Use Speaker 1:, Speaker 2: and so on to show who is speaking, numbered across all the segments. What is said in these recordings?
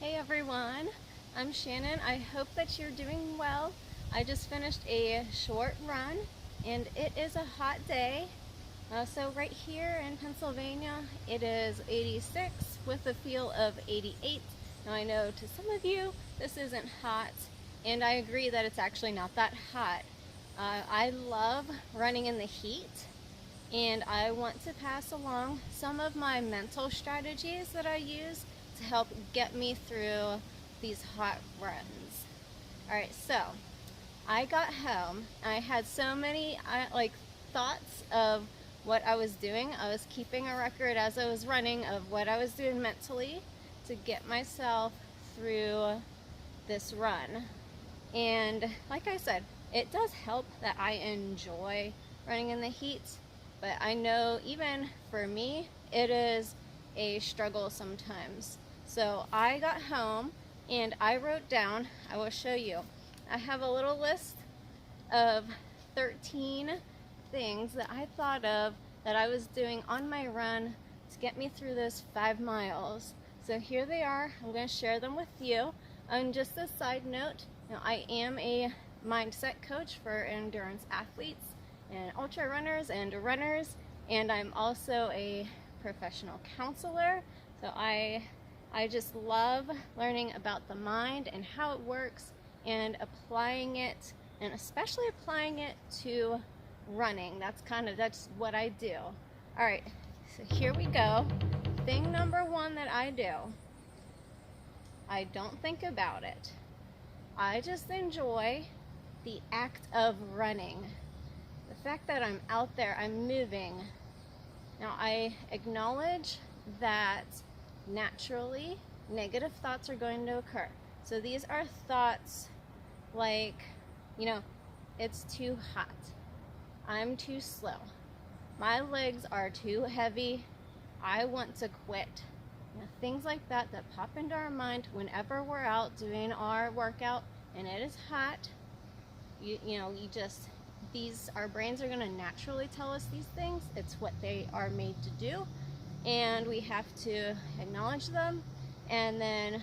Speaker 1: Hey everyone, I'm Shannon. I hope that you're doing well. I just finished a short run and it is a hot day. So right here in Pennsylvania, it is 86 with a feel of 88. Now I know to some of you this isn't hot, and I agree that it's actually not that hot. I love running in the heat, and I want to pass along some of my mental strategies that I use to help get me through these hot runs. Alright, so I got home. I had so many thoughts of what I was doing. I was keeping a record as I was running of what I was doing mentally to get myself through this run. And like I said, it does help that I enjoy running in the heat, but I know even for me, it is a struggle sometimes. So I got home and I wrote down, I will show you, I have a little list of 13 things that I thought of that I was doing on my run to get me through this 5 miles. So here they are. I'm going to share them with you. And just a side note, I am a mindset coach for endurance athletes and ultra runners and runners, and I'm also a professional counselor. So I just love learning about the mind and how it works and applying it, and especially applying it to running. That's what I do. All right, so here we go. Thing number one that I do, I don't think about it. I just enjoy the act of running. The fact that I'm out there, I'm moving. Now I acknowledge that naturally negative thoughts are going to occur. So these are thoughts like, it's too hot. I'm too slow. My legs are too heavy. I want to quit. Things like that pop into our mind whenever we're out doing our workout and it is hot. Our brains are going to naturally tell us these things. It's what they are made to do, and we have to acknowledge them, and then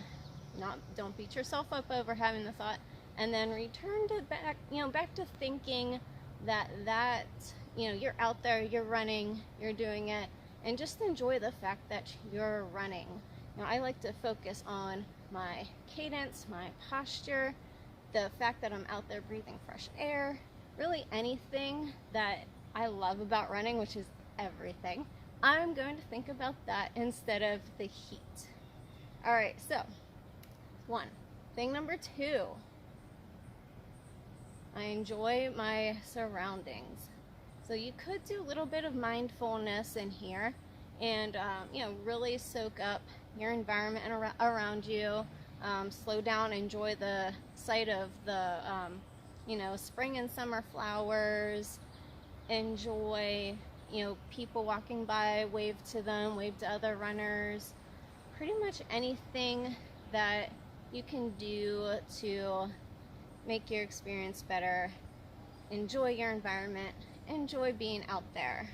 Speaker 1: don't beat yourself up over having the thought, and then return to back to thinking that you're out there, you're running, you're doing it, and just enjoy the fact that you're running. I like to focus on my cadence, my posture, the fact that I'm out there breathing fresh air, really anything that I love about running, which is everything. I'm going to think about that instead of the heat. All right, so one. Thing number two, I enjoy my surroundings. So you could do a little bit of mindfulness in here and really soak up your environment around you. Slow down, enjoy the sight of the spring and summer flowers. Enjoy people walking by, wave to them, wave to other runners. Pretty much anything that you can do to make your experience better. Enjoy your environment. Enjoy being out there.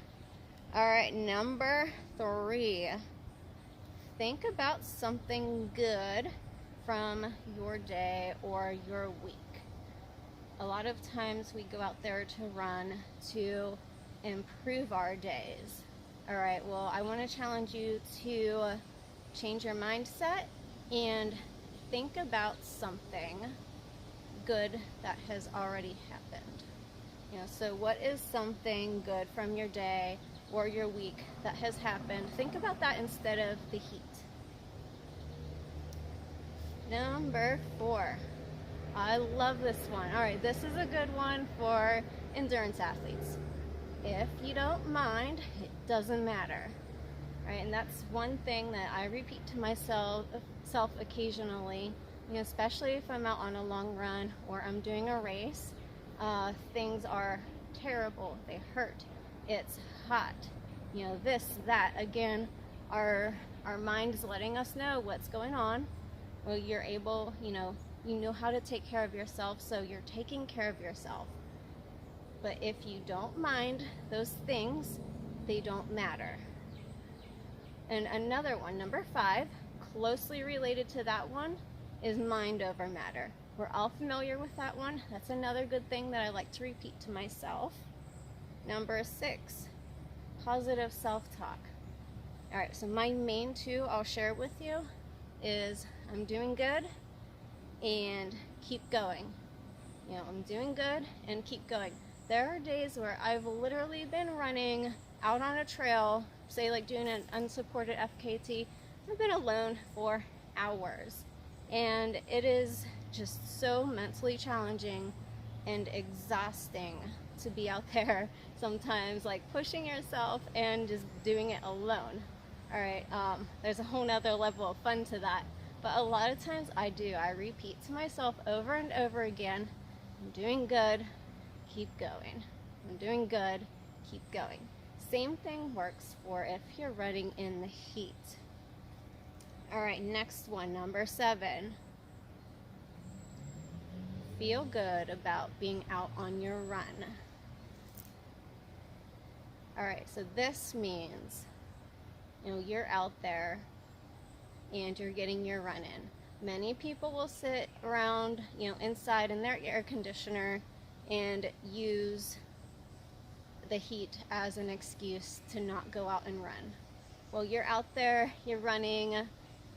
Speaker 1: All right, number 3. Think about something good from your day or your week. A lot of times we go out there to run to improve our days. All right, well, I want to challenge you to change your mindset and think about something good that has already happened. So what is something good from your day or your week that has happened? Think about that instead of the heat. Number 4. I love this one. All right, this is a good one for endurance athletes. If you don't mind, it doesn't matter. All right, and that's one thing that I repeat to myself occasionally, especially if I'm out on a long run or I'm doing a race. Things are terrible. They hurt. It's hot. This, that. Again, our mind is letting us know what's going on. Well, you're able, you know how to take care of yourself, so you're taking care of yourself. But if you don't mind those things, they don't matter. And another one, number 5, closely related to that one is mind over matter. We're all familiar with that one. That's another good thing that I like to repeat to myself. Number 6, positive self-talk. All right, so my main two I'll share with you is I'm doing good and keep going. You know, I'm doing good and keep going. There are days where I've literally been running out on a trail, say like doing an unsupported FKT. I've been alone for hours, and it is just so mentally challenging and exhausting to be out there sometimes, like pushing yourself and just doing it alone. All right, there's a whole nother level of fun to that, but a lot of times I repeat to myself over and over again, I'm doing good, keep going. I'm doing good, keep going. Same thing works for if you're running in the heat. All right, next one, number 7. Feel good about being out on your run. All right, so this means, you know, you're out there and you're getting your run in. Many people will sit around, you know, inside in their air conditioner and use the heat as an excuse to not go out and run. Well, you're out there, you're running,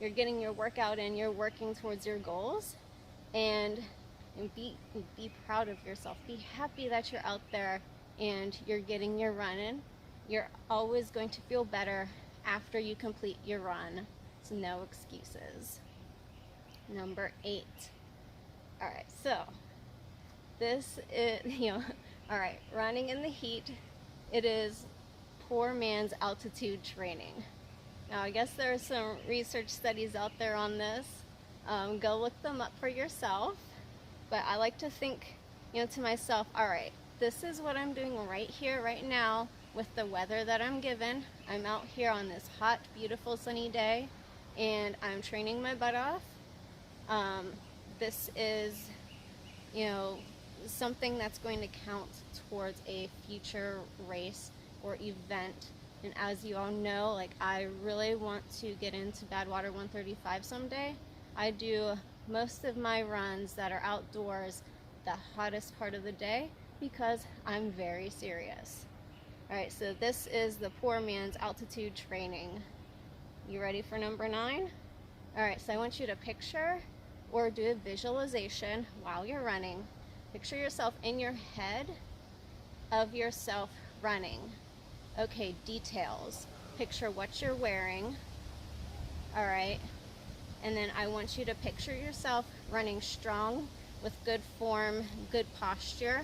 Speaker 1: you're getting your workout in, you're working towards your goals, and be proud of yourself. Be happy that you're out there and you're getting your run in. You're always going to feel better after you complete your run. So no excuses. Number 8. All right, so this is, you know, all right, running in the heat, it is poor man's altitude training. Now, I guess there are some research studies out there on this. Go look them up for yourself. But I like to think, you know, to myself, all right, this is what I'm doing right here, right now, with the weather that I'm given. I'm out here on this hot, beautiful, sunny day, and I'm training my butt off. This is, you know, something that's going to count towards a future race or event. And as you all know, like, I really want to get into Badwater 135 someday. I do most of my runs that are outdoors the hottest part of the day because I'm very serious. All right, so this is the poor man's altitude training. You ready for number 9? All right, so I want you to picture or do a visualization while you're running. Picture yourself in your head of yourself running. Okay, details. Picture what you're wearing. All right. And then I want you to picture yourself running strong with good form, good posture.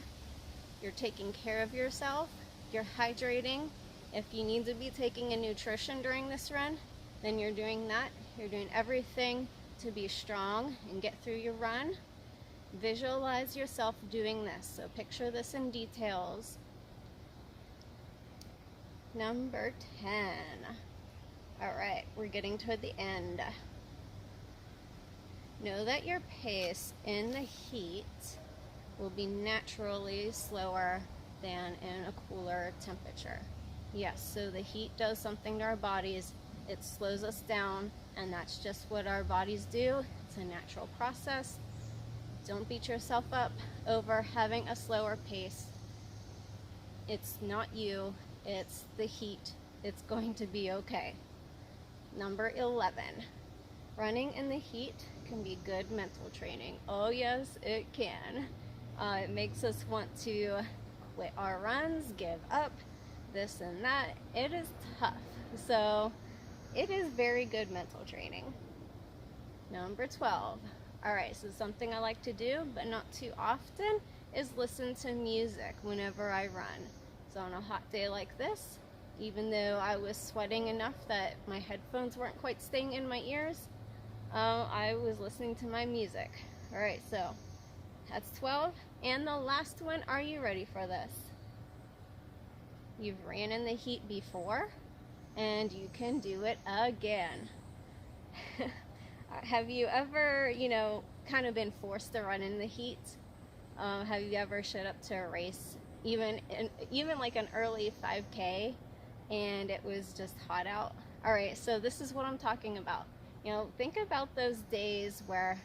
Speaker 1: You're taking care of yourself. You're hydrating. If you need to be taking in nutrition during this run, then you're doing that. You're doing everything to be strong and get through your run. Visualize yourself doing this. So picture this in details. Number 10. All right, we're getting toward the end. Know that your pace in the heat will be naturally slower than in a cooler temperature. Yes, so the heat does something to our bodies. It slows us down, and that's just what our bodies do. It's a natural process. Don't beat yourself up over having a slower pace. It's not you, it's the heat. It's going to be okay. Number 11. Running in the heat can be good mental training. Oh yes, it can. It makes us want to quit our runs, give up, this and that. It is tough. So it is very good mental training. Number 12. All right, so something I like to do, but not too often, is listen to music whenever I run. So on a hot day like this, even though I was sweating enough that my headphones weren't quite staying in my ears, I was listening to my music. All right, so that's 12. And the last one, are you ready for this? You've ran in the heat before, and you can do it again. Have you ever, you know, kind of been forced to run in the heat? Have you ever showed up to a race, even like an early 5K, and it was just hot out? All right, so this is what I'm talking about. You know, think about those days where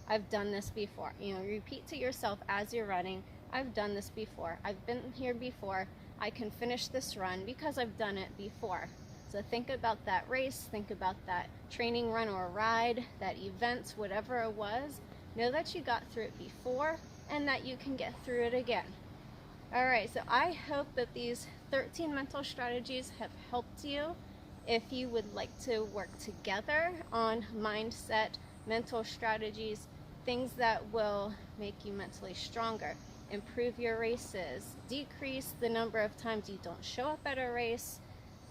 Speaker 1: I've done this before. You know, repeat to yourself as you're running, I've done this before. I've been here before. I can finish this run because I've done it before. So think about that race, think about that training run or ride, that event, whatever it was. Know that you got through it before and that you can get through it again. All right, so I hope that these 13 mental strategies have helped you. If you would like to work together on mindset, mental strategies, things that will make you mentally stronger, improve your races, decrease the number of times you don't show up at a race,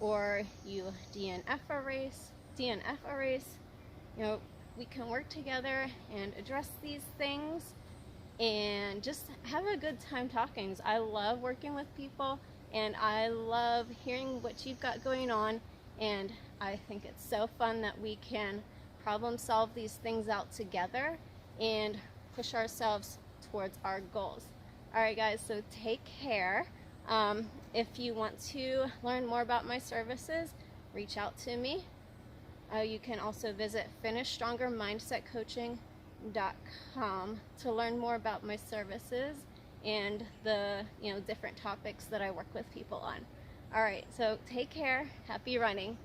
Speaker 1: or you DNF a race, you know, we can work together and address these things and just have a good time talking. I love working with people and I love hearing what you've got going on, and I think it's so fun that we can problem solve these things out together and push ourselves towards our goals. All right guys, so take care. If you want to learn more about my services, reach out to me. You can also visit finishstrongermindsetcoaching.com to learn more about my services and the different topics that I work with people on. All right, so take care. Happy running.